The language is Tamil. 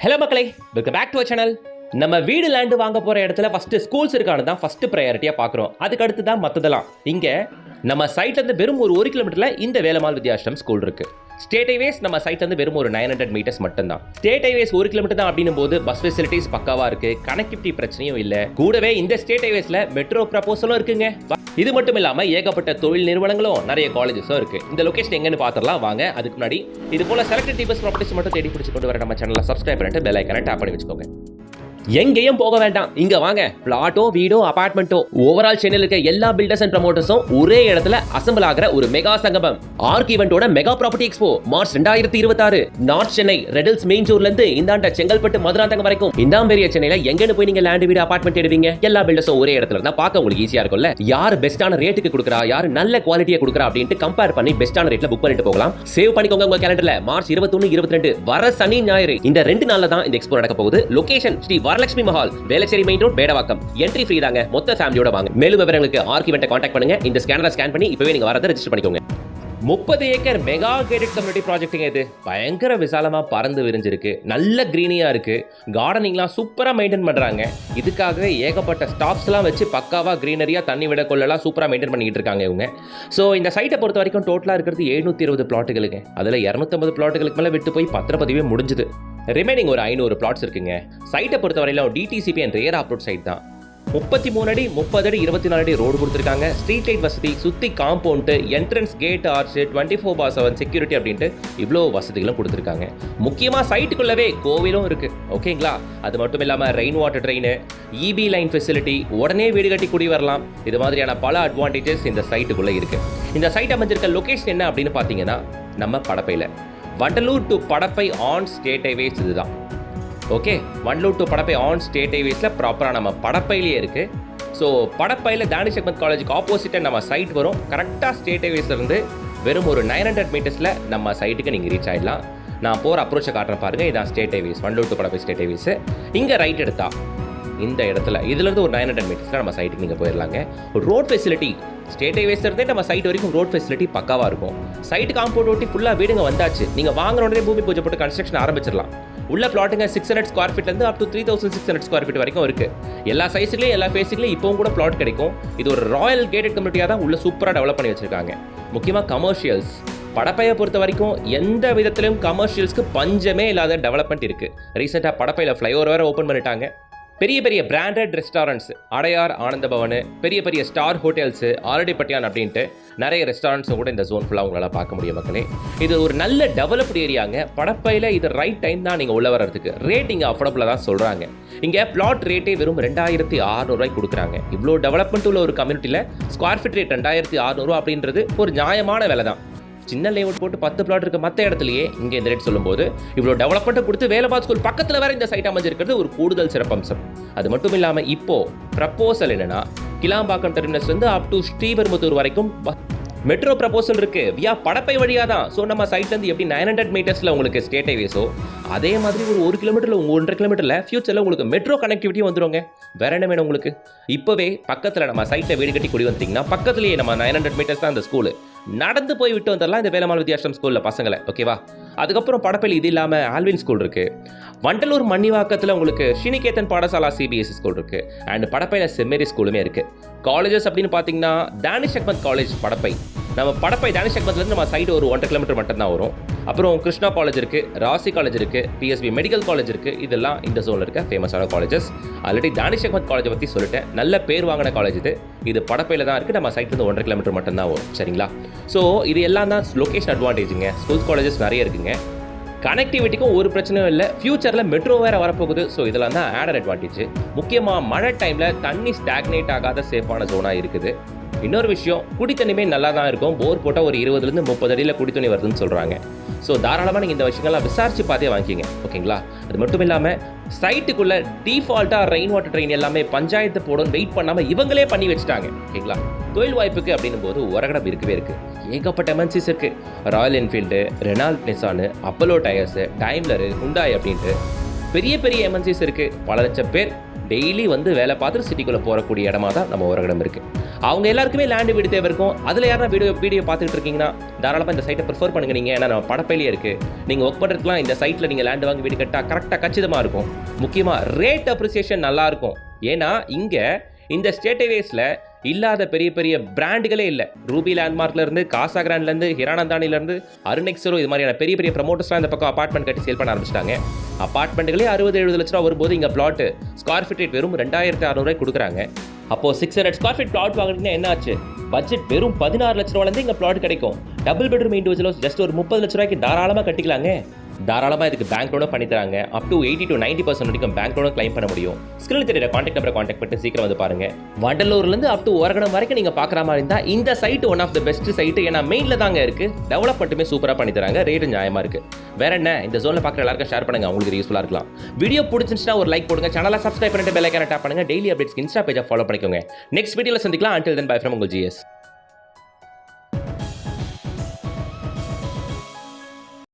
ஹலோ மக்களே, welcome back to our channel. நம்ம வீடு லேண்டு வாங்க போகிற இடத்துல ஃபஸ்ட்டு ஸ்கூல்ஸ் இருக்கானு தான் ஃபஸ்ட்டு ப்ரையாரிட்டியாக பார்க்குறோம். அதுக்கு அடுத்து தான் மற்றதெல்லாம். இங்கே நம்ம சைட்லேருந்து வெறும் ஒரு கிலோமீட்டரில் இந்த வேலம்மாள் வித்யாஷ்ரம் ஸ்கூல் இருக்குது. ஸ்டேட் ஹைவேஸ் நம்ம சைட்லேருந்து வெறும் ஒரு 900 மீட்டர்ஸ் மட்டும்தான். ஸ்டேட் ஹைவேஸ் 1 கிலோமீட்டர் தான் அப்படின்னும் போது பஸ் ஃபெசிலிட்டிஸ் பக்காவாக இருக்குது, கனெக்டிவிட்டி பிரச்சனையும் இல்லை. கூடவே இந்த ஸ்டேட் ஹைவேஸில் மெட்ரோ ப்ரப்போசலும் இருக்குங்க. இது மட்டும் இல்லாமல் ஏகப்பட்ட தொழில் நிறுவனங்களும் நிறைய காலேஜஸும் இருக்குது. இந்த லொகேஷன் எங்கன்னு பார்த்துடலாம் வாங்க. அதுக்கு முன்னாடி இது போல செலக்டட் டிபஸ் ப்ராப்பர்ட்டிஸ் மட்டும் தேடி பிடிச்சி கொண்டு வர நம்ம சேனலை சப்ஸ்கிரைப் பண்ணிட்டு பெல் ஐக்கானை டேப் பண்ணி வச்சுக்கோங்க. எங்கேயும் போக வேண்டாம், இங்க வாங்க. பிளாட்டோ, வீடோ, அபார்ட்மெண்ட்டோ, ஓவரால் சென்னையில் இருக்க எல்லா பில்டர்ஸ் அண்ட் ப்ரமோட்டர்ஸும் ஒரே இடத்துல அசம்பிள் ஆகிற ஒரு மெகா சங்கமம். ஆர்க் ஈவென்ட்டோட mega property expo March 2026 north Chennai Redhills main ஜோர்ல இருந்து இந்தாண்ட செங்கல்பட்டு மதுராந்தகம் வரைக்கும். இந்தாம் பெரிய சென்னையில எங்கன்னு போய் நீங்க லேண்ட், வீடு, அபார்ட்மெண்ட் எடுவீங்க? எல்லா பில்டர்ஸும் ஒரே இடத்துல இருந்தா பார்க்க உங்களுக்கு ஈஸியா இருக்கும்ல. யார் பெஸ்டான ரேட்டுக்கு கொடுக்குறா, யார் நல்ல குவாலிட்டியா கொடுக்குறா அப்படின்ட்டு கம்பேர் பண்ணி பெஸ்டான ரேட்ல புக் பண்ணிட்டு போகலாம். சேவ் பண்ணிக்கோங்க உங்க கேலண்டர்ல. மார்ச் 21, 22 வர சனி ஞாயிறு இந்த 2 நாள்ல தான் இந்த எக்ஸ்போ நடக்க போகுது. Location Sri Varalakshmi Mahal, Velachery main road, Medavakkam. Entry free தாங்க. மொத்த ஃபேமிலியோட வாங்க. மேலும் விவரங்களுக்கு ஆர்க் ஈவென்ட்டை கான்டாக்ட் பண்ணுங்க. இந்த ஸ்கேனரை ஸ்கேன் பண்ணி இப்பவே நீங்க வரதை ரெஜிஸ்டர் பண்ணிக்கோங்க. 30 ஏக்கர் மெகா கேட்டட் கம்யூனிட்டி ப்ராஜெக்ட்டுங்க இது. பயங்கர விசாலமா பறந்து விரிஞ்சிருக்கு, நல்ல கிரீனியா இருக்கு, கார்டனிங்லாம் சூப்பரா மெயின்டைன் பண்றாங்க. இதுக்காகவே ஏகப்பட்ட ஸ்டாப்ஸ்லாம் வச்சு பக்காவா கிரீனரியா தண்ணி விட கொள்ளலாம் சூப்பரா மெயின்டைன் பண்ணிட்டு இருக்காங்க இவங்க. ஸோ இந்த சைட்டை பொறுத்த வரைக்கும் டோட்டலா இருக்கிறது 720 பிளாட்டுகளுங்க. அதில் 250 பிளாட்டுகளுக்கு மேலே விட்டு போய் பத்திரப்பதிவே முடிஞ்சுது. ரிமைனிங் ஒரு 500 பிளாட்ஸ் இருக்குங்க. சைட்டை பொறுத்த வரையிலும் DTCP and RERA approved site தான். 33 அடி 30 அடி 24 அடி ரோடு கொடுத்துருக்காங்க. ஸ்ட்ரீட் லைட் வசதி, சுற்றி compound, entrance gate, arch, 24/7 security அப்படின்ட்டு இவ்வளோ வசதிகளும் கொடுத்துருக்காங்க. முக்கியமாக சைட்டுக்குள்ளவே கோவிலும் இருக்கு. ஓகேங்களா? அது மட்டும் இல்லாமல் rain water train, EB line facility, உடனே வீடு கட்டி குடி வரலாம். இது மாதிரியான பல அட்வான்டேஜஸ் இந்த சைட்டுக்குள்ளே இருக்கு. இந்த சைட் அமைஞ்சிருக்க லொகேஷன் என்ன அப்படின்னு பார்த்தீங்கன்னா, நம்ம படப்பையில் Vandalur to Padappai on state highways. இதுதான் okay. Vandalur to Padappai on state ஹைவேஸில் ப்ராப்பராக நம்ம படப்பையிலேயே இருக்குது. ஸோ படப்பையில் தானிஷ் அஹ்மத் காலேஜுக்கு ஆப்போசிட்டாக நம்ம சைட் வரும். கரெக்டாக ஸ்டேட் ஹைவேஸ்லேருந்து வெறும் ஒரு 900 மீட்டர்ஸில் நம்ம சைட்டுக்கு நீங்கள் ரீச் ஆகிடலாம். நான் போகிற அப்ரோச்சை காட்டுறேன் பாருங்கள். இதான் state highways, Vandalur to Padappai state highways. இங்கே ரைட் எடுத்தா இந்த இடத்துல இதுலேருந்து ஒரு 900 மீட்டர்ஸில் நம்ம சைட்டுக்கு நீங்கள் போயிடலாங்க. ஒரு ரோட் ஃபெசிலிட்டி ஸ்டேட் ஹைவேஸ்லேருந்தே நம்ம சைட் வரைக்கும் ரோட் ஃபெசிலிட்டி பக்காவாக இருக்கும். சைட்டு காம்பவுண்ட் ஓட்டி ஃபுல்லாக வீடுங்க வந்தாச்சு. நீங்கள் வாங்குற உடனே பூமி பூஜை போட்டு கன்ஸ்ட்ரக்ஷன் ஆரம்பிச்சிடலாம். உள்ள பிளாட்டுங்க 600 ஸ்கொயர் ஃபீட்லேருந்து அப் டு 3600 ஸ்கொயர் ஃபீட் வரைக்கும் இருக்குது. எல்லா சைஸ்லையும் எல்லா ஃபேஸிங்லையும் இப்போவும் கூட பிளாட் கிடைக்கும். இது ஒரு ராயல் கேட்டட் கம்யூனிட்டியாக தான் உள்ள சூப்பராக டெவலப் பண்ணி வச்சுருக்காங்க. முக்கியமாக கமர்ஷியல்ஸ் படப்பையை பொறுத்த வரைக்கும் எந்த விதத்திலும் கமர்ஷியல்ஸ்க்கு பஞ்சமே இல்லாத டெவலப்மெண்ட் இருக்குது. ரீசெண்டாக படப்பையில் ஃப்ளைஓவர் வேறு ஓப்பன் பண்ணிட்டாங்க. பெரிய பெரிய பிராண்டட் ரெஸ்டாரண்ட்ஸ், அடையார், ஆனந்த பவன், பெரிய பெரிய ஸ்டார் ஹோட்டல்ஸு, ஆரடிப்பட்டியான் அப்படின்ட்டு நிறைய ரெஸ்டாரண்ட்ஸும் கூட இந்த ஜோன் ஃபுல்லாக உங்களால் பார்க்க முடியும் மக்களே. இது ஒரு நல்ல டெவலப்டு ஏரியாங்க. படப்பையில் இது ரைட் டைம் தான் நீங்கள் உள்ள வர்றதுக்கு. ரேட் இங்கே அஃபோர்டபுளாக தான் சொல்கிறாங்க. இங்கே பிளாட் ரேட்டே வெறும் 2600 கொடுக்குறாங்க. இவ்வளோ டெவலப்மெண்ட் உள்ள ஒரு கம்யூனிட்டியில் ஸ்கொயர் ஃபீட் ரேட் 2600 அப்படின்றது ஒரு நியாயமான விலை தான். சின்ன லேஅவுட் போட்டு 10 பிளாட் இருக்க மற்ற இடத்துலையே இங்கே இந்த ரேட் சொல்லும்போது இவ்வளோ டெவலப்மெண்ட்டை கொடுத்து வேலபாத் ஸ்கூல் பக்கத்தில் வேற இந்த சைட் அமைஞ்சிருக்கிறது ஒரு கூடுதல் சிறப்பம்சம். அது மட்டும் இல்லாமல் இப்போ ப்ரப்போசல் என்னன்னா, கிளாம்பாக்கம் டெர்மினஸ்லேருந்து அப் டு ஸ்ரீபெரும்புத்தூர் வரைக்கும் மெட்ரோ ப்ரப்போசல் இருக்கு. வியா படப்பை வழியாக தான். ஸோ நம்ம சைட்லேருந்து எப்படி 900 மீட்டர்ஸில் உங்களுக்கு ஸ்டேட் ஹைவேஸோ அதே மாதிரி ஒரு 1 கிலோமீட்டரில் 1.5 கிலோமீட்டரில் ஃபியூச்சரில் உங்களுக்கு மெட்ரோ கனெக்டிவிட்டியும் வந்துருங்க. வேற என்ன வேணும் உங்களுக்கு? இப்போவே பக்கத்தில் நம்ம சைட்டில் வீடு கட்டி குடி வந்தீங்கன்னா பக்கத்துலேயே நம்ம 900 மீட்டர்ஸ் தான் இந்த ஸ்கூலு. நடந்து போய் விட்டு வந்துடலாம் இந்த வேலம்மாள் வித்யாஷ்ரம் ஸ்கூலில் பசங்களை. ஓகேவா? அதுக்கப்புறம் படப்பையில் இது இல்லாமல் ஆல்வின் ஸ்கூல் இருக்குது. வண்டலூர் மன்னிவாக்கத்தில் உங்களுக்கு ஸ்ரீநிகேதன் பாடசாலா சிபிஎஸ்சி ஸ்கூல் இருக்குது. அண்ட் படப்பையில் செம்மேரி ஸ்கூலுமே இருக்குது. காலேஜஸ் அப்படின்னு பார்த்தீங்கன்னா தானிஷ் அஹ்மத் காலேஜ் படப்பை. நம்ம படப்பை தானிஷ் அஹ்மத்லேருந்து நம்ம சைடு ஒரு 1.5 கிலோமீட்டர் மட்டும்தான் வரும். அப்புறம் கிருஷ்ணா காலேஜ் இருக்குது, ராசி காலேஜ் இருக்குது, பிஎஸ்பி மெடிக்கல் காலேஜ் இருக்குது. இதெல்லாம் இந்த ஜோனில் இருக்க ஃபேமஸான காலேஜஸ். ஆல்ரெடி தானிஷ் அஹ்மத் காலேஜை பற்றி சொல்லிட்டேன். நல்ல பேர் வாங்கின காலேஜ் இது. இது படப்பையில் தான் இருக்குது. நம்ம சைட்லேருந்து 1.5 கிலோமீட்டர் மட்டும்தான் வரும். சரிங்களா? ஸோ இது எல்லாம் தான் லொக்கேஷன் அட்வான்டேஜுங்க. ஸ்கூல்ஸ் காலேஜஸ் நிறைய இருக்குங்க. கனெக்டிவிட்டிக்கும் ஒரு பிரச்சனையும் இல்லை. ஃபியூச்சரில் மெட்ரோ வேறு வரப்போகுது. ஸோ இதெல்லாம் தான் ஆடட் அட்வான்டேஜ். முக்கியமாக மழை டைமில் தண்ணி ஸ்டாக்னேட் ஆகாத சேஃபான ஜோனாக இருக்குது. இன்னொரு விஷயம், குடி தண்ணியுமே நல்லா தான் இருக்கும். போர் போட்டால் ஒரு 20 30 அடியில் குடி தண்ணி வருதுன்னு சொல்கிறாங்க. ஸோ தாராளமாக நீங்கள் இந்த விஷயங்கள்லாம் விசாரித்து பார்த்தே வாங்கிக்கிங்க. ஓகேங்களா? அது மட்டும் இல்லாமல் சைட்டுக்குள்ளே டிஃபால்ட்டாக ரெயின் வாட்டர் ட்ரெயின் எல்லாமே பஞ்சாயத்து போடும் வெயிட் பண்ணாமல் இவங்களே பண்ணி வச்சுட்டாங்க. ஓகேங்களா? தொழில் வாய்ப்புக்கு அப்படின்னும் போது உரகடம் இருக்கவே இருக்குது. ஏகப்பட்ட எம்என்சிஸ் இருக்குது. Royal Enfield, Renault, Nissan, Apollo tyres, Daimler, Hyundai அப்படின்ட்டு பெரிய பெரிய எம்என்சிஸ் இருக்குது. பல லட்சம் பேர் டெய்லி வந்து வேலை பார்த்துட்டு சிட்டிக்குள்ளே போகக்கூடிய இடமா தான் நம்ம ஓரகடம் இருக்குது. அவங்க எல்லாருக்குமே லேண்டு வீடு தேவை இருக்கும். அதில் யாரா வீடியோ பார்த்துட்டு இருக்கீங்கன்னா தாராளமாக இந்த சைட்டை ப்ரிஃபர் பண்ணுங்க. நீங்கள் ஏன்னா நம்ம படப்பையிலே இருக்குது. நீங்கள் ஒர்க் பண்ணுறதுக்குலாம் இந்த சைட்டில் நீங்கள் லேண்டு வாங்கி வீடு கட்டால் கரெக்டாக கச்சிதமாக இருக்கும். முக்கியமாக ரேட் அப்ரிசியேஷன் நல்லாயிருக்கும். ஏன்னா இங்கே இந்த ஸ்டேட்வேஸில் இல்லாத பெரிய பெரிய பிராண்டுகளே இல்லை. ரூபி லேண்ட்மார்க்லேருந்து, காசா கிராண்ட்லேருந்து, ஹிரானந்தானிலேருந்து, அருணெக்ஸரோ இது மாதிரியான பெரிய பெரிய ப்ரமோட்டர்ஸ்லாம் இந்த பக்கம் அப்பார்ட்மெண்ட் கட்டி சேல் பண்ண ஆரம்பிச்சிட்டாங்க. அப்பார்ட்மெண்ட்டுகளே 60-70 லட்ச ரூபா வரும்போது இங்கே பிளாட்டு ஸ்கொயர் ஃபீட் ரேட் வெறும் 2600 கொடுக்குறாங்க. அப்போது 600 ஸ்கொயர் ஃபீட் பிளாட் வாங்கினீங்கன்னா என்ன ஆச்சு? பட்ஜெட் வெறும் 16 லட்ச ரூபாலேருந்து இங்கே பிளாட் கிடைக்கும். டபுள் பெட்ரூம் இண்டிவிஜுவல்ஸ் ஜஸ்ட் ஒரு 30 லட்ச ரூபாய்க்கு தாராளமாக கட்டிக்கலாங்க. தாராளமாக இதுக்கு பேங்க் லோனும் பண்ணி தராங்க. அப் டு 80 to 90% வரைக்கும் பேங்க் லோனும் கிளைம் பண்ண முடியும். ஸ்கிரீனில் தெரியுற கான்டாக்ட் நம்பரை கான்டாக்ட் பண்ணி சீக்கிரம் வந்து பாருங்க. வண்டலூர்லேருந்து அப் டு ஓரகடம் வரைக்கும் நீங்கள் பார்க்குற மாதிரி இருந்தால் இந்த site one of the best site. ஏன்னா மெயினில் தாங்க இருக்குது. டெவலப்மெண்ட்டுமே சூப்பராக பண்ணி தராங்க. ரேட்டு நியாயமாக இருக்குது. வேற என்ன, இந்த ஜோனில் பார்க்குற எல்லாருக்கும் ஷேர் பண்ணுங்க. உங்களுக்கு யூஸ்ஃபுல்லாக இருக்கலாம். வீடியோ பிடிச்சிருந்துச்சுன்னா ஒரு லைக் போடுங்க. சேனலை சப்ஸ்கிரைப் பண்ணிட்டு பெல் ஐக்கானை டாப் பண்ணுங்க. டெய்லி அப்டேட்ஸ் இன்ஸ்டா பேஜை ஃபாலோ பண்ணிக்கோங்க. நெக்ஸ்ட் வீடியோவில் சந்திக்கலாம். Until then, bye from உங்கள் GS.